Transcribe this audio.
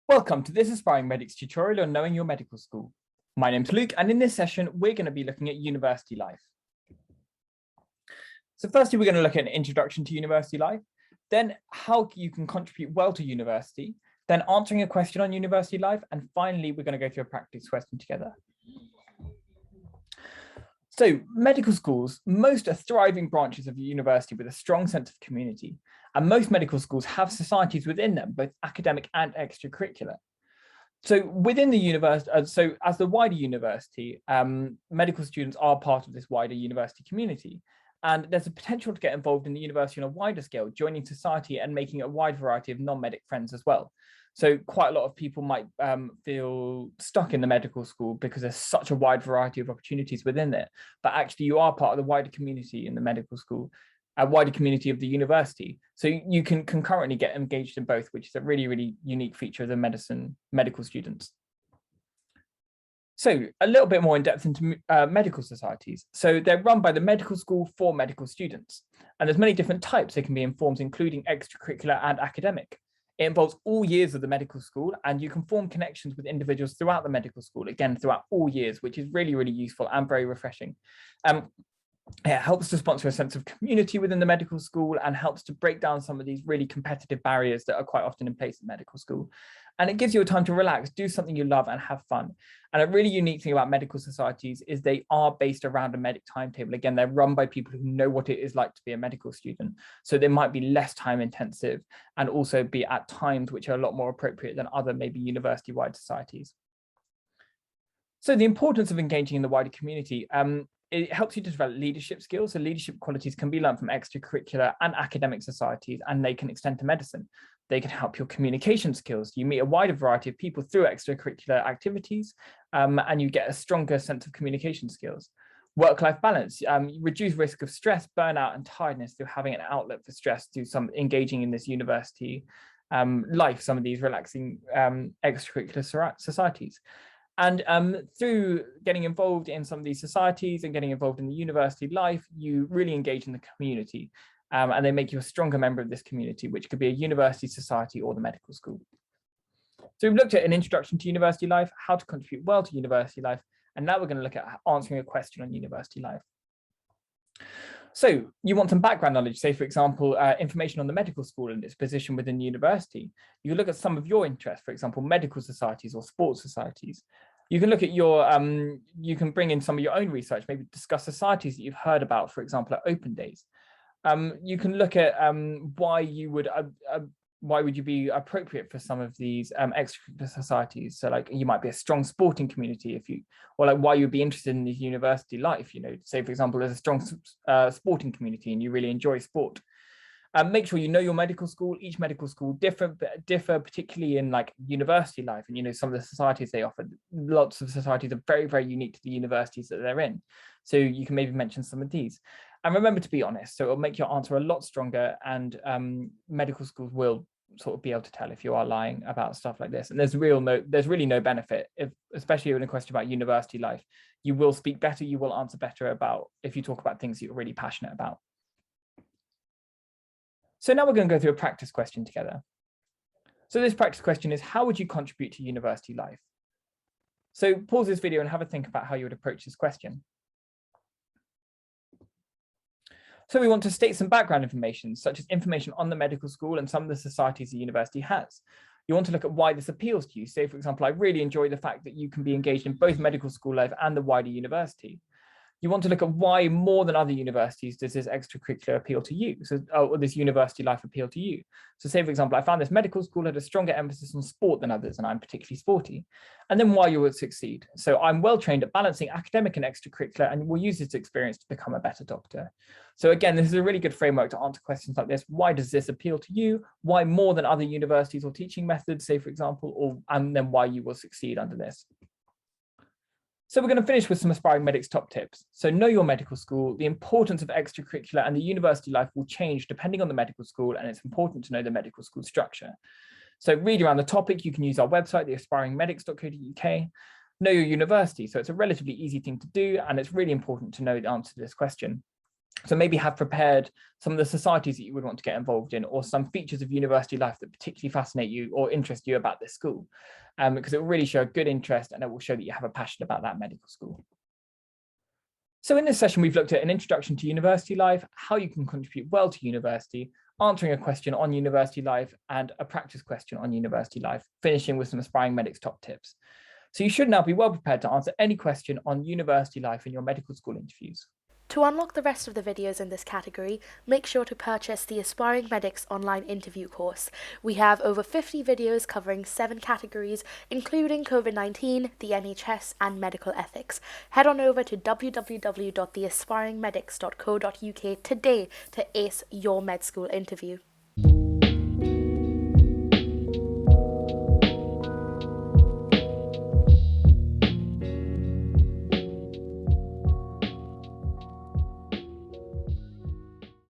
Welcome to this Aspiring Medics tutorial on knowing your medical school. My name's Luke, and in this session, we're going to be looking at university life. So firstly, we're going to look at an introduction to university life, then how you can contribute well to university, then answering a question on university life, and finally, we're going to go through a practice question together. So medical schools, most are thriving branches of the university with a strong sense of community. And most medical schools have societies within them, both academic and extracurricular. So within the university, so as the wider university, medical students are part of this wider university community. And there's a potential to get involved in the university on a wider scale, joining society and making a wide variety of non-medic friends as well. So quite a lot of people might feel stuck in the medical school because there's such a wide variety of opportunities within it. But actually you are part of the wider community in the medical school, a wider community of the university. So you can concurrently get engaged in both, which is a really, really unique feature of the medical students. So a little bit more in depth into medical societies. So they're run by the medical school for medical students. And there's many different types they can be in forms, including extracurricular and academic. It involves all years of the medical school, and you can form connections with individuals throughout the medical school, again, throughout all years, which is really, really useful and very refreshing. It helps to sponsor a sense of community within the medical school and helps to break down some of these really competitive barriers that are quite often in place in medical school. And it gives you a time to relax, do something you love and have fun. And a really unique thing about medical societies is they are based around a medic timetable. Again, they're run by people who know what it is like to be a medical student. So they might be less time intensive and also be at times which are a lot more appropriate than other maybe university-wide societies. So the importance of engaging in the wider community, it helps you to develop leadership skills. So leadership qualities can be learned from extracurricular and academic societies, and they can extend to medicine. They can help your communication skills. You meet a wider variety of people through extracurricular activities, and you get a stronger sense of communication skills. Work-life balance, you reduce risk of stress, burnout, and tiredness through having an outlet for stress through some engaging in this university life, some of these relaxing extracurricular societies. And through getting involved in some of these societies and getting involved in the university life, you really engage in the community. And they make you a stronger member of this community, which could be a university, society, or the medical school. So we've looked at an introduction to university life, how to contribute well to university life, and now we're going to look at answering a question on university life. So you want some background knowledge, say, for example, information on the medical school and its position within the university. You can look at some of your interests, for example, medical societies or sports societies. You can look at your, you can bring in some of your own research, maybe discuss societies that you've heard about, for example, at open days. You can look at why would you be appropriate for some of these extracurricular societies. So like you might be a strong sporting community or like why you'd be interested in this university life, you know, say for example, there's a strong sporting community and you really enjoy sport. Make sure you know your medical school. Each medical school differ particularly in like university life, and you know some of the societies they offer. Lots of societies are very, very unique to the universities that they're in. So you can maybe mention some of these. And remember to be honest, so it'll make your answer a lot stronger, and medical schools will sort of be able to tell if you are lying about stuff like this. And there's really no benefit, especially in a question about university life. You will speak better, you will answer better if you talk about things that you're really passionate about. So now we're going to go through a practice question together. So this practice question is, how would you contribute to university life? So pause this video and have a think about how you would approach this question. So we want to state some background information, such as information on the medical school and some of the societies the university has. You want to look at why this appeals to you. Say, for example, I really enjoy the fact that you can be engaged in both medical school life and the wider university. You want to look at why more than other universities does this extracurricular appeal to you, or this university life appeal to you. So say, for example, I found this medical school had a stronger emphasis on sport than others, and I'm particularly sporty. And then why you would succeed. So I'm well trained at balancing academic and extracurricular, and will use this experience to become a better doctor. So again, this is a really good framework to answer questions like this. Why does this appeal to you? Why more than other universities or teaching methods, say, for example, and then why you will succeed under this. So we're going to finish with some Aspiring Medics top tips. So know your medical school. The importance of extracurricular and the university life will change depending on the medical school, and it's important to know the medical school structure. So read around the topic. You can use our website, theaspiringmedics.co.uk. Know your university. So it's a relatively easy thing to do, and it's really important to know the answer to this question. So maybe have prepared some of the societies that you would want to get involved in, or some features of university life that particularly fascinate you or interest you about this school, because it will really show a good interest and it will show that you have a passion about that medical school. So in this session, we've looked at an introduction to university life, how you can contribute well to university, answering a question on university life, and a practice question on university life, finishing with some aspiring medics top tips. So you should now be well prepared to answer any question on university life in your medical school interviews. To unlock the rest of the videos in this category, make sure to purchase the Aspiring Medics online interview course. We have over 50 videos covering 7 categories, including COVID-19, the NHS, and medical ethics. Head on over to www.theaspiringmedics.co.uk today to ace your med school interview.